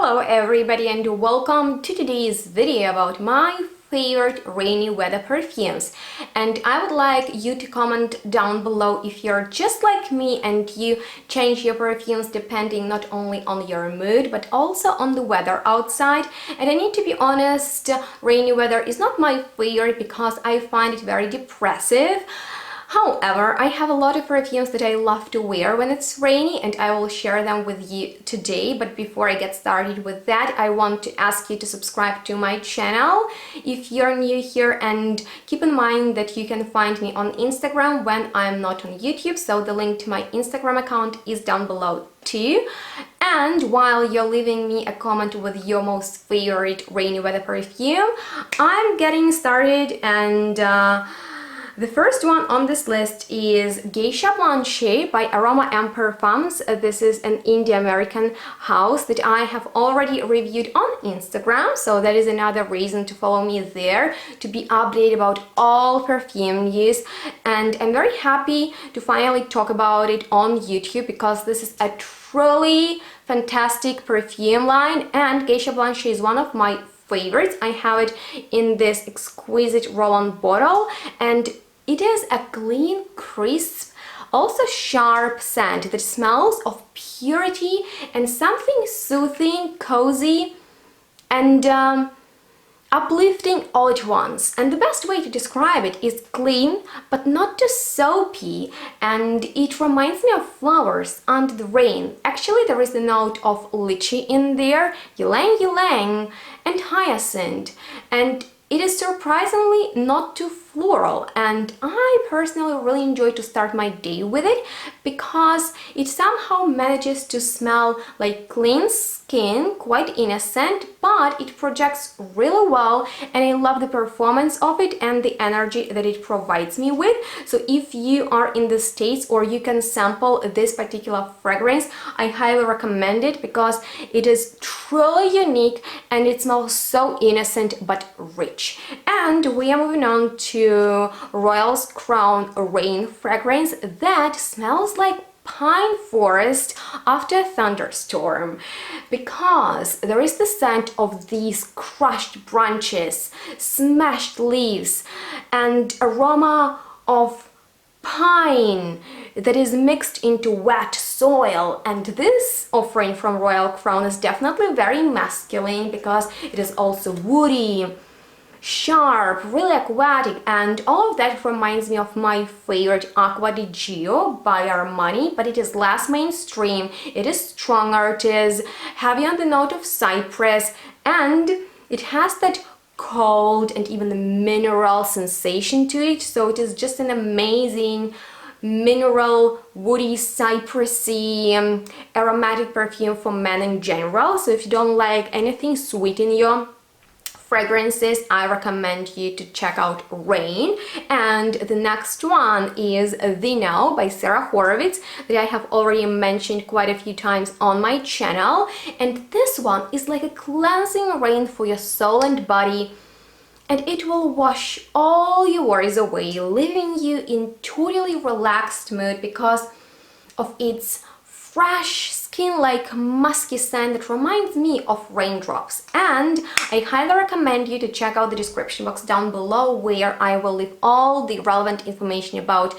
Hello everybody and welcome to today's video about my favorite rainy weather perfumes. And I would like you to comment down below if you're just like me and you change your perfumes depending not only on your mood but also on the weather outside. And I need to be honest, rainy weather is not my favorite because I find it very depressive. However, I have a lot of perfumes that I love to wear when it's rainy and I will share them with you today. But before I get started with that, I want to ask you to subscribe to my channel if you're new here, and keep in mind that you can find me on Instagram when I'm not on YouTube, so the link to my Instagram account is down below too. And while you're leaving me a comment with your most favorite rainy weather perfume, I'm getting started, and the first one on this list is Geisha by One Parfumes. This is an Indie-American house that I have already reviewed on Instagram, so that is another reason to follow me there to be updated about all perfume news. And I'm very happy to finally talk about it on YouTube because this is a truly fantastic perfume line, and Geisha is one of my favorites. I have it in this exquisite roll-on bottle, and it is a clean, crisp, also sharp scent that smells of purity and something soothing, cozy, and uplifting all at once. And the best way to describe it is clean but not too soapy, and it reminds me of flowers under the rain. Actually, there is a note of lychee in there, ylang ylang, and hyacinth, and it is surprisingly not too floral, and I personally really enjoy to start my day with it because it somehow manages to smell like clean skin, quite innocent, but it projects really well, and I love the performance of it and the energy that it provides me with. So if you are in the States or you can sample this particular fragrance, I highly recommend it because it is truly unique and it smells so innocent but rich. And we are moving on to Royal's Crown Rain fragrance that smells like pine forest after a thunderstorm, because there is the scent of these crushed branches, smashed leaves, and aroma of pine that is mixed into wet soil. And this offering from Royal Crown is definitely very masculine because it is also woody, sharp, really aquatic, and all of that reminds me of my favorite Acqua di Gio by Armani, but it is less mainstream, it is stronger, it is heavy on the note of cypress, and it has that cold and even the mineral sensation to it. So it is just an amazing mineral, woody, cypressy, aromatic perfume for men in general. So if you don't like anything sweet in your fragrances, I recommend you to check out Rain. And the next one is Vino by Sarah Horowitz that I have already mentioned quite a few times on my channel. And this one is like a cleansing rain for your soul and body, and it will wash all your worries away, leaving you in totally relaxed mood because of its fresh skin-like musky scent that reminds me of raindrops. And I highly recommend you to check out the description box down below, where I will leave all the relevant information about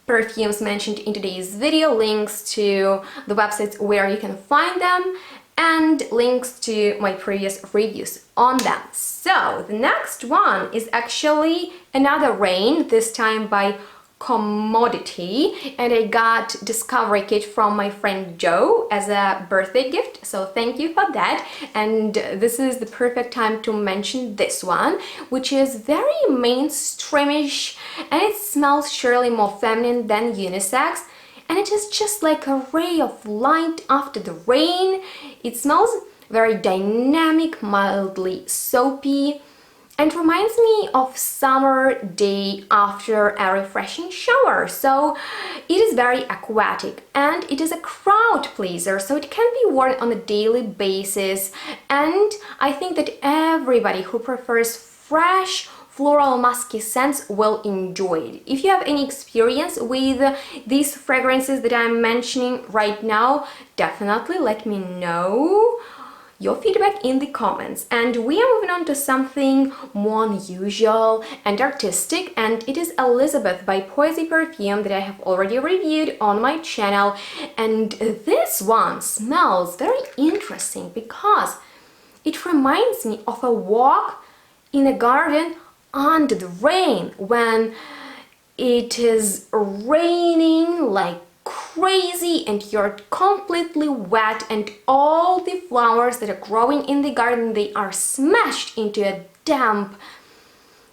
perfumes mentioned in today's video, links to the websites where you can find them, and links to my previous reviews on them. So the next one is actually another rain, this time by Commodity, and I got Discovery Kit from my friend Joe as a birthday gift, so thank you for that. And this is the perfect time to mention this one, which is very mainstreamish, and it smells surely more feminine than unisex, and it is just like a ray of light after the rain. It smells very dynamic, mildly soapy, and reminds me of summer day after a refreshing shower. So it is very aquatic, and it is a crowd pleaser, so it can be worn on a daily basis, and I think that everybody who prefers fresh floral musky scents will enjoy it. If you have any experience with these fragrances that I'm mentioning right now, definitely let me know. your feedback in the comments. And we are moving on to something more unusual and artistic, and it is Elizabeth by Poesy Perfume that I have already reviewed on my channel. And this one smells very interesting because it reminds me of a walk in a garden under the rain, when it is raining like crazy and you're completely wet, and all the flowers that are growing in the garden, they are smashed into a damp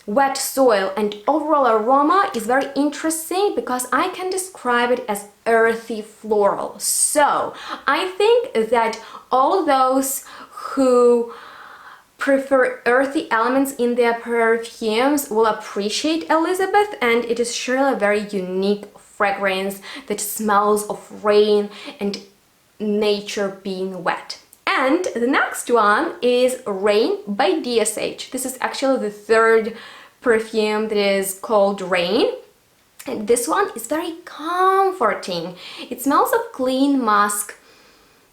wet soil, and overall aroma is very interesting because I can describe it as earthy floral. So I think that all those who prefer earthy elements in their perfumes will appreciate Elizabeth, and it is surely a very unique fragrance that smells of rain and nature being wet. And the next one is Rain by DSH. This is actually the third perfume that is called Rain. And this one is very comforting. It smells of clean musk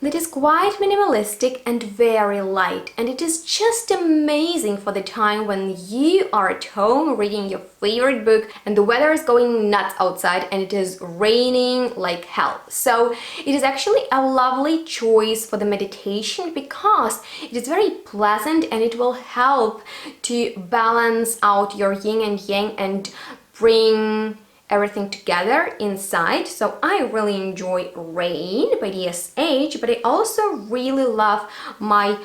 that is quite minimalistic and very light, and it is just amazing for the time when you are at home reading your favorite book and the weather is going nuts outside and it is raining like hell. So it is actually a lovely choice for the meditation because it is very pleasant and it will help to balance out your yin and yang and bring everything together inside. So I really enjoy Rain by DSH, but I also really love my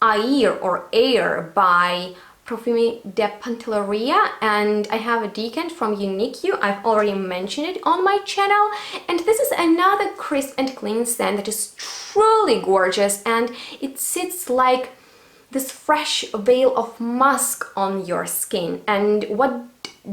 Air by Parfums de Pantelleria, and I have a decant from Unique You. I've already mentioned it on my channel, and this is another crisp and clean scent that is truly gorgeous, and it sits like this fresh veil of musk on your skin. And what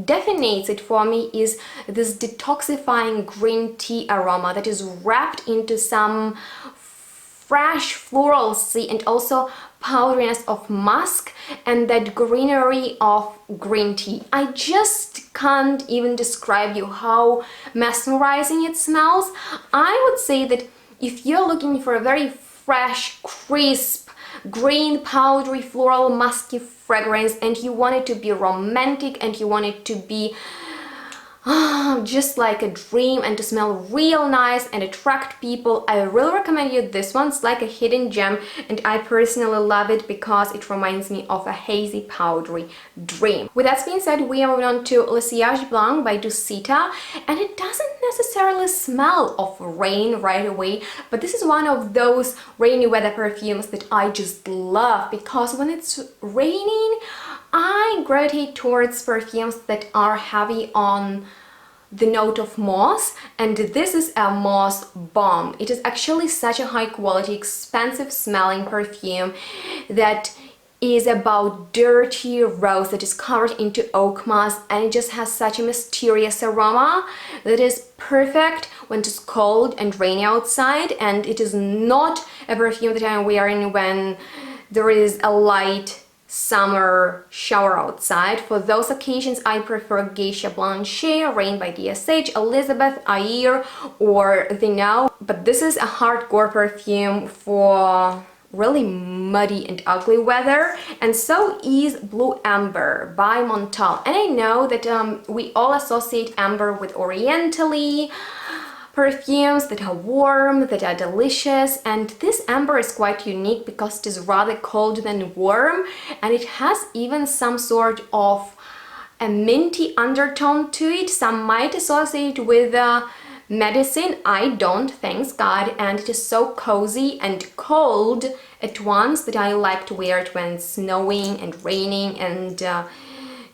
defines it for me is this detoxifying green tea aroma that is wrapped into some fresh floralcy and also powderiness of musk and that greenery of green tea. I just can't even describe you how mesmerizing it smells. I would say that if you're looking for a very fresh, crisp, green, powdery, floral, musky fragrance and you want it to be romantic and you want it to be just like a dream and to smell real nice and attract people, I really recommend you this one. It's like a hidden gem, and I personally love it because it reminds me of a hazy, powdery dream. With that being said, we are moving on to Le Sillage Blanc by Dusita, and it doesn't necessarily smell of rain right away, but this is one of those rainy weather perfumes that I just love because when it's raining, I gravitate towards perfumes that are heavy on the note of moss, and this is a moss bomb. It is actually such a high quality, expensive smelling perfume that is about dirty rose that is covered into oak moss, and it just has such a mysterious aroma that is perfect when it is cold and rainy outside, and it is not a perfume that I'm wearing when there is a light summer shower outside. For those occasions, I prefer Geisha Blanche, Rain by DSH, Elizabeth, Air, or Vino. But this is a hardcore perfume for really muddy and ugly weather, and so is Blue Amber by Montal. And I know that we all associate amber with orientally perfumes that are warm, that are delicious, and this amber is quite unique because it is rather cold than warm, and it has even some sort of a minty undertone to it. Some might associate with medicine. I don't, thanks God, and it is so cozy and cold at once that I like to wear it when it's snowing and raining and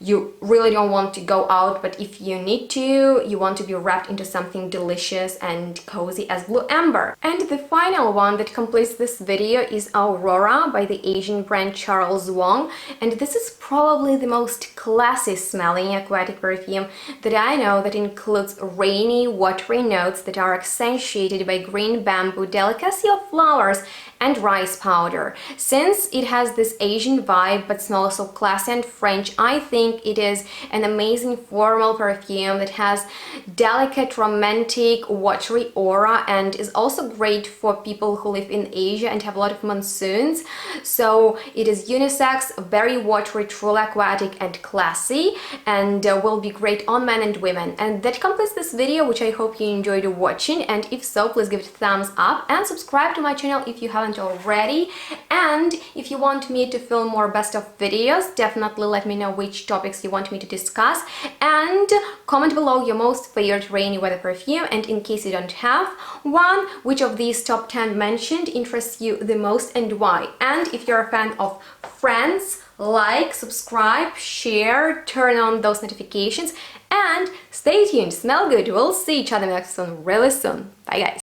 you really don't want to go out, but if you need to, you want to be wrapped into something delicious and cozy as Blue Amber. And the final one that completes this video is Aurora by the Asian brand Charles Wong, and this is probably the most classy smelling aquatic perfume that I know, that includes rainy, watery notes that are accentuated by green bamboo, delicacy of flowers, and rice powder. Since it has this Asian vibe but smells so classy and French, I think it is an amazing formal perfume that has delicate, romantic, watery aura and is also great for people who live in Asia and have a lot of monsoons. So it is unisex, very watery, truly aquatic and classy, and will be great on men and women. And that completes this video, which I hope you enjoyed watching, and if so, please give it a thumbs up and subscribe to my channel if you haven't already. And if you want me to film more best of videos, definitely let me know which topics you want me to discuss, and comment below your most favorite rainy weather perfume, and in case you don't have one, which of these top 10 mentioned interests you the most and why. And if you're a fan of Friends, like, subscribe, share, turn on those notifications, and stay tuned, smell good. We'll see each other next one really soon. Bye guys.